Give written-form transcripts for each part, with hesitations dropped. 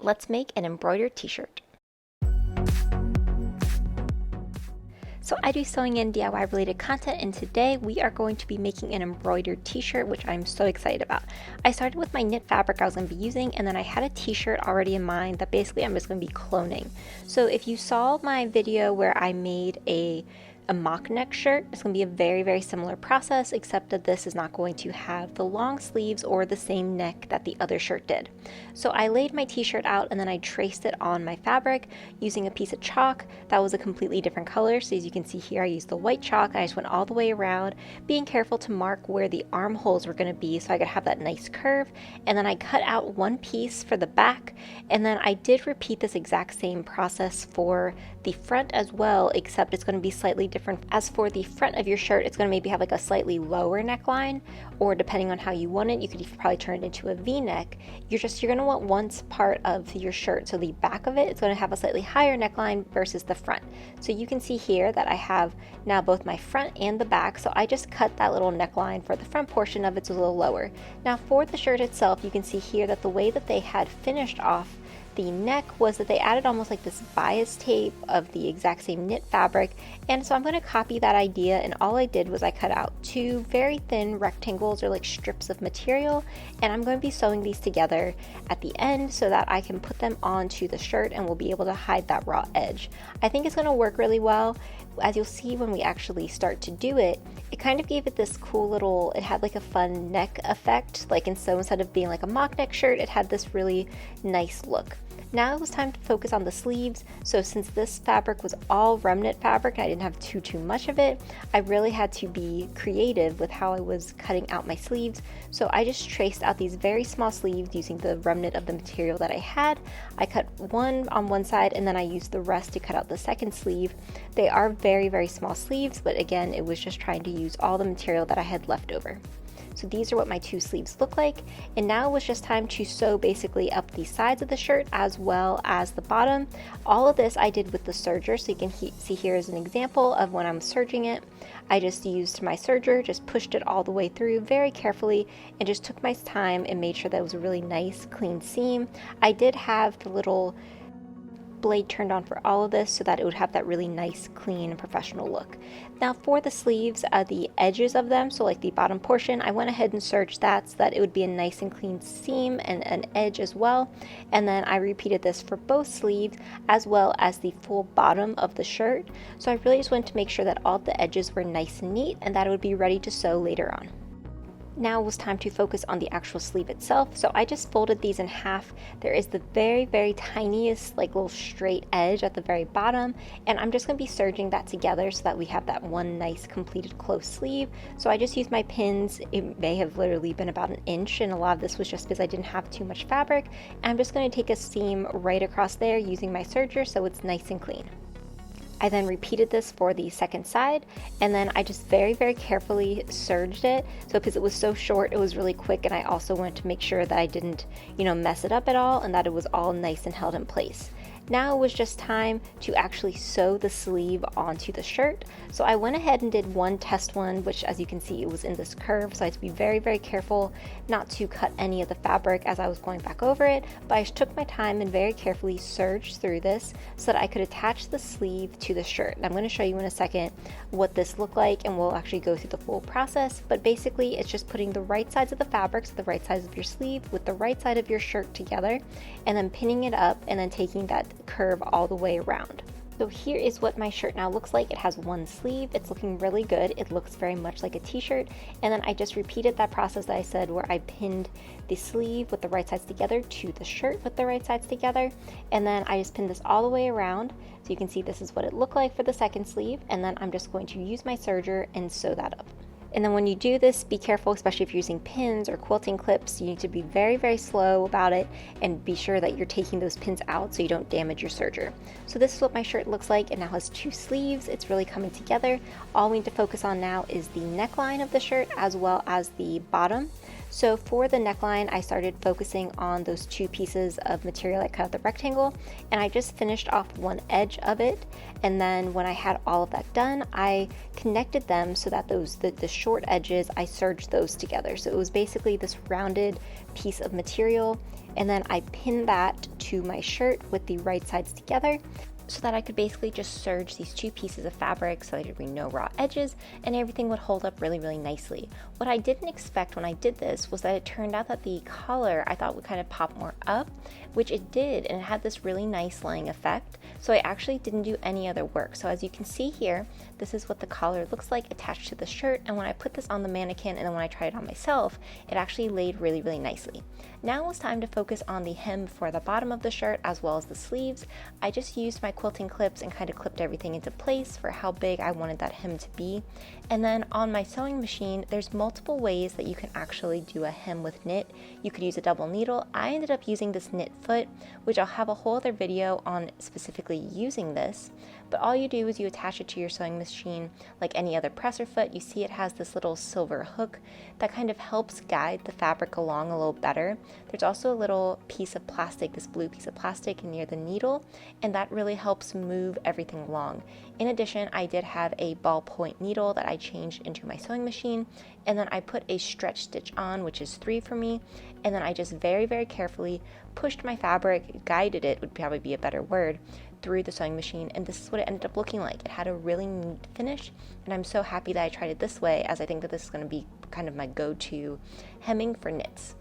let's make an embroidered t-shirt. So I do sewing and DIY related content, and today we are going to be making an embroidered t-shirt, which I'm so excited about. I started with my knit fabric I was going to be using, and then I had a t-shirt already in mind that basically I'm just going to be cloning. So if you saw my video where I made a mock neck shirt, it's going to be a very similar process, except that this is not going to have the long sleeves or the same neck that the other shirt did. So I laid my t-shirt out and then I traced it on my fabric using a piece of chalk that was a completely different color. So as you can see here, I used the white chalk and I just went all the way around, being careful to mark where the armholes were going to be so I could have that nice curve. And then I cut out one piece for the back, and then I did repeat this exact same process for the front as well, except it's going to be slightly different. As for the front of your shirt, it's going to maybe have like a slightly lower neckline, or depending on how you want it, you could probably turn it into a V-neck. You're going to want one part of your shirt, so the back of it is going to have a slightly higher neckline versus the front. So you can see here that I have now both my front and the back, so I just cut that little neckline for the front portion of it's a little lower. Now for the shirt itself, you can see here that the way that they had finished off the neck was that they added almost like this bias tape of the exact same knit fabric, and so I'm going to copy that idea, and all I did was I cut out two very thin rectangles or like strips of material, and I'm going to be sewing these together at the end so that I can put them onto the shirt and we'll be able to hide that raw edge. I think it's going to work really well. As you'll see when we actually start to do it, it kind of gave it this cool little, it had like a fun neck effect, like, and so instead of being like a mock neck shirt, it had this really nice look. Now it was time to focus on the sleeves. So since this fabric was all remnant fabric and I didn't have too much of it, I really had to be creative with how I was cutting out my sleeves. So I just traced out these very small sleeves using the remnant of the material that I had. I cut one on one side and then I used the rest to cut out the second sleeve. They are very small sleeves, but again, it was just trying to use all the material that I had left over. So these are what my two sleeves look like, and now it was just time to sew basically up the sides of the shirt as well as the bottom. All of this I did with the serger, so you can see here is an example of when I'm serging it. I just used my serger, just pushed it all the way through very carefully and just took my time and made sure that it was a really nice clean seam. I did have the little blade turned on for all of this so that it would have that really nice clean professional look. Now for the sleeves, the edges of them, so like the bottom portion, I went ahead and serged that so that it would be a nice and clean seam and an edge as well, and then I repeated this for both sleeves as well as the full bottom of the shirt. So I really just wanted to make sure that all the edges were nice and neat and that it would be ready to sew later on. Now it was time to focus on the actual sleeve itself, so I just folded these in half. There is the very tiniest like little straight edge at the very bottom, and I'm just going to be serging that together so that we have that one nice completed close sleeve. So I just used my pins. It may have literally been about an inch, and a lot of this was just because I didn't have too much fabric. And I'm just going to take a seam right across there using my serger so it's nice and clean. I then repeated this for the second side, and then I just very carefully serged it. So because it was so short, it was really quick, and I also wanted to make sure that I didn't, mess it up at all and that it was all nice and held in place. Now it was just time to actually sew the sleeve onto the shirt. So I went ahead and did one test one, which as you can see, it was in this curve. So I had to be very careful not to cut any of the fabric as I was going back over it. But I took my time and very carefully serged through this so that I could attach the sleeve to the shirt. And I'm going to show you in a second what this looked like, and we'll actually go through the full process. But basically it's just putting the right sides of the fabric, so the right sides of your sleeve with the right side of your shirt together, and then pinning it up and then taking that curve all the way around. So here is what my shirt now looks like. It has one sleeve. It's looking really good. It looks very much like a t-shirt. And then I just repeated that process that I said where I pinned the sleeve with the right sides together to the shirt with the right sides together. And then I just pinned this all the way around. So you can see this is what it looked like for the second sleeve. And then I'm just going to use my serger and sew that up. And then when you do this, be careful, especially if you're using pins or quilting clips. You need to be very slow about it and be sure that you're taking those pins out so you don't damage your serger. So this is what my shirt looks like. It now has two sleeves. It's really coming together. All we need to focus on now is the neckline of the shirt as well as the bottom. So for the neckline, I started focusing on those two pieces of material I cut out the rectangle, and I just finished off one edge of it. And then when I had all of that done, I connected them so that the short edges, I serged those together. So it was basically this rounded piece of material, and then I pinned that to my shirt with the right sides together, so that I could basically just serge these two pieces of fabric so there'd be no raw edges and everything would hold up really, really nicely. What I didn't expect when I did this was that it turned out that the collar I thought would kind of pop more up, which it did, and it had this really nice laying effect. So I actually didn't do any other work. So as you can see here, this is what the collar looks like attached to the shirt, and when I put this on the mannequin and then when I tried it on myself, it actually laid really, really nicely. Now it's time to focus on the hem for the bottom of the shirt as well as the sleeves. I just used my quilting clips and kind of clipped everything into place for how big I wanted that hem to be. And then on my sewing machine, there's multiple ways that you can actually do a hem with knit. You could use a double needle. I ended up using this knit foot, which I'll have a whole other video on specifically using this. But all you do is you attach it to your sewing machine like any other presser foot. You see it has this little silver hook that kind of helps guide the fabric along a little better. There's also a little piece of plastic, this blue piece of plastic near the needle, and that really helps move everything along. In addition, I did have a ballpoint needle that I changed into my sewing machine, and then I put a stretch stitch on, which is 3 for me, and then I just very, very carefully pushed my fabric, guided it would probably be a better word, through the sewing machine, and this is what it ended up looking like. It had a really neat finish, and I'm so happy that I tried it this way, as I think that this is going to be kind of my go-to hemming for knits.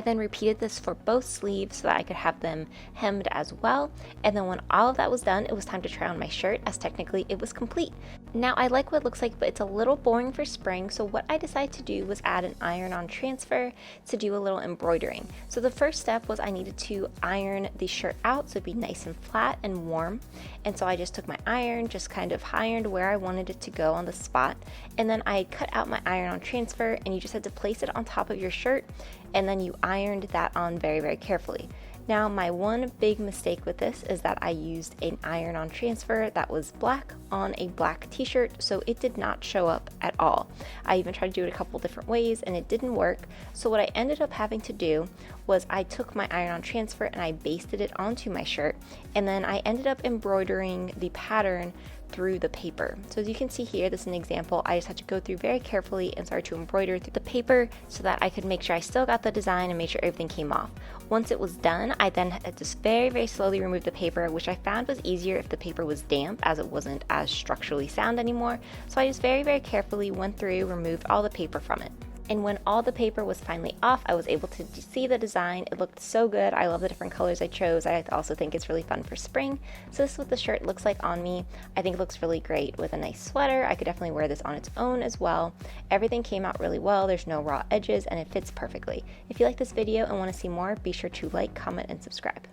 I then repeated this for both sleeves so that I could have them hemmed as well, and then when all of that was done, it was time to try on my shirt, as technically it was complete. Now I like what it looks like, but it's a little boring for spring, so what I decided to do was add an iron-on transfer to do a little embroidering. So the first step was I needed to iron the shirt out so it'd be nice and flat and warm, and so I just took my iron, just kind of ironed where I wanted it to go on the spot, and then I cut out my iron-on transfer, and you just had to place it on top of your shirt, and then you ironed that on very, very carefully. Now, my one big mistake with this is that I used an iron-on transfer that was black on a black t-shirt, so it did not show up at all. I even tried to do it a couple different ways and it didn't work. So what I ended up having to do was I took my iron-on transfer and I basted it onto my shirt, and then I ended up embroidering the pattern through the paper. So as you can see here, this is an example. I just had to go through very carefully and start to embroider through the paper so that I could make sure I still got the design and make sure everything came off. Once it was done, I then had to just very, very slowly remove the paper, which I found was easier if the paper was damp, as it wasn't as structurally sound anymore. So I just very, very carefully went through, removed all the paper from it. And when all the paper was finally off, I was able to see the design. It looked so good. I love the different colors I chose. I also think it's really fun for spring. So this is what the shirt looks like on me. I think it looks really great with a nice sweater. I could definitely wear this on its own as well. Everything came out really well. There's no raw edges and it fits perfectly. If you like this video and want to see more, be sure to like, comment, and subscribe.